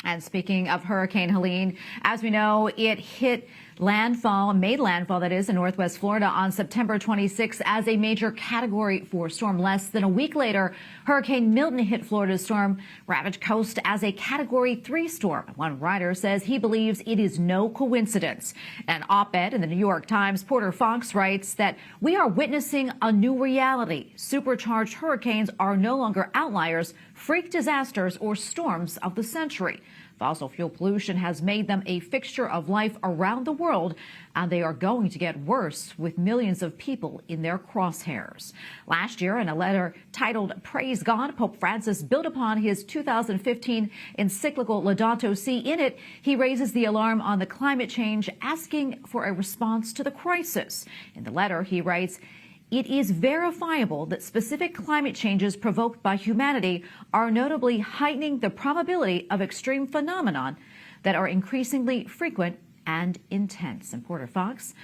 And speaking of Hurricane Helene, as we know, it made landfall, that is, in northwest Florida on September 26 as a major Category 4 storm. Less than a week later, Hurricane Milton hit Florida's storm-ravaged coast as a Category 3 storm. One writer says he believes it is no coincidence. An op-ed in the New York Times, Porter Fox writes that we are witnessing a new reality. Supercharged hurricanes are no longer outliers, freak disasters, or storms of the century. Fossil fuel pollution has made them a fixture of life around the world, and they are going to get worse with millions of people in their crosshairs. Last year, in a letter titled Praise God, Pope Francis built upon his 2015 encyclical Laudato Si. In it, he raises the alarm on the climate change, asking for a response to the crisis. In the letter, he writes, "It is verifiable that specific climate changes provoked by humanity are notably heightening the probability of extreme phenomenon that are increasingly frequent and intense." And Porter Fox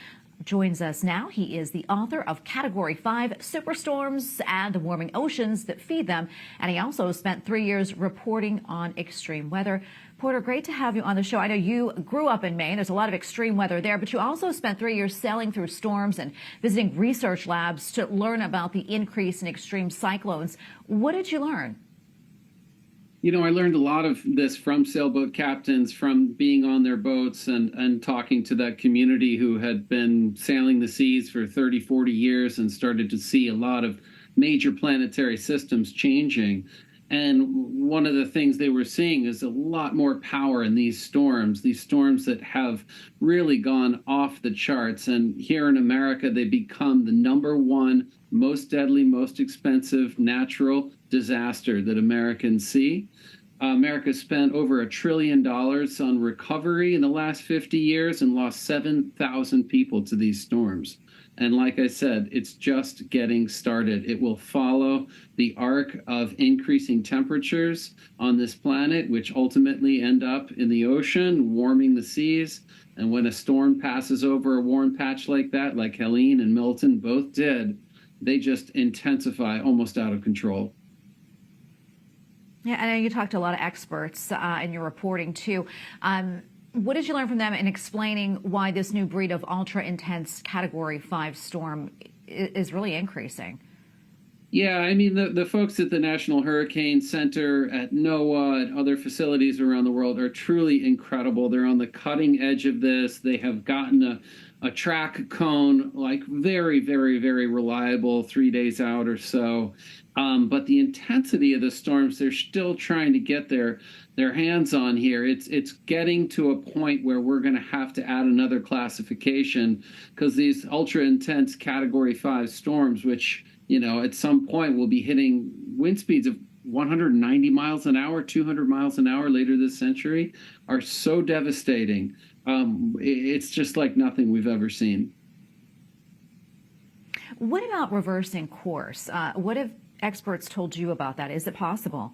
joins us now. He is the author of Category 5 Superstorms and the Warming Oceans That Feed Them. And he also spent 3 years reporting on extreme weather. Porter, great to have you on the show. I know you grew up in Maine. There's a lot of extreme weather there, but you also spent 3 years sailing through storms and visiting research labs to learn about the increase in extreme cyclones. What did you learn? You know, I learned a lot of this from sailboat captains, from being on their boats and talking to that community who had been sailing the seas for 30, 40 years and started to see a lot of major planetary systems changing. And one of the things they were seeing is a lot more power in these storms that have really gone off the charts. And here in America, they become the #1 most deadly, most expensive natural disaster that Americans see. America spent over $1 trillion on recovery in the last 50 years and lost 7,000 people to these storms. And like I said, it's just getting started. It will follow the arc of increasing temperatures on this planet, which ultimately end up in the ocean, warming the seas. And when a storm passes over a warm patch like that, like Helene and Milton both did, they just intensify almost out of control. Yeah, I know you talked to a lot of experts in your reporting, too. What did you learn from them in explaining why this new breed of ultra-intense Category 5 storm is really increasing? Yeah, I mean, the folks at the National Hurricane Center, at NOAA, at other facilities around the world are truly incredible. They're on the cutting edge of this. They have gotten a track cone, like very, very, very reliable 3 days out or so. But the intensity of the storms, they're still trying to get their hands on here. It's getting to a point where we're going to have to add another classification, because these ultra intense Category 5 storms, which, you know, at some point will be hitting wind speeds of 190 miles an hour, 200 miles an hour later this century, are so devastating. It's just like nothing we've ever seen. What about reversing course? What have experts told you about that? Is it possible?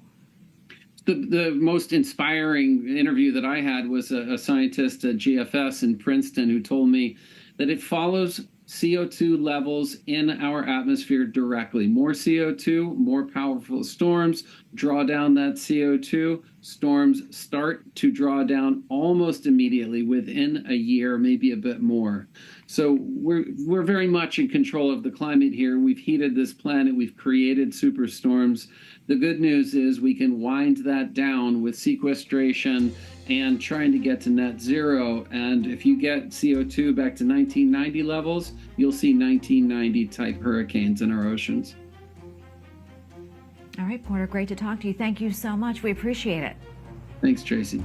The most inspiring interview that I had was a scientist at GFS in Princeton who told me that it follows CO2 levels in our atmosphere directly. More CO2, more powerful storms draw down that CO2. Storms start to draw down almost immediately within a year, maybe a bit more. So we're very much in control of the climate here. We've heated this planet. We've created superstorms. The good news is we can wind that down with sequestration and trying to get to net zero. And if you get CO2 back to 1990 levels, you'll see 1990 type hurricanes in our oceans. All right, Porter, great to talk to you. Thank you so much. We appreciate it. Thanks, Tracy.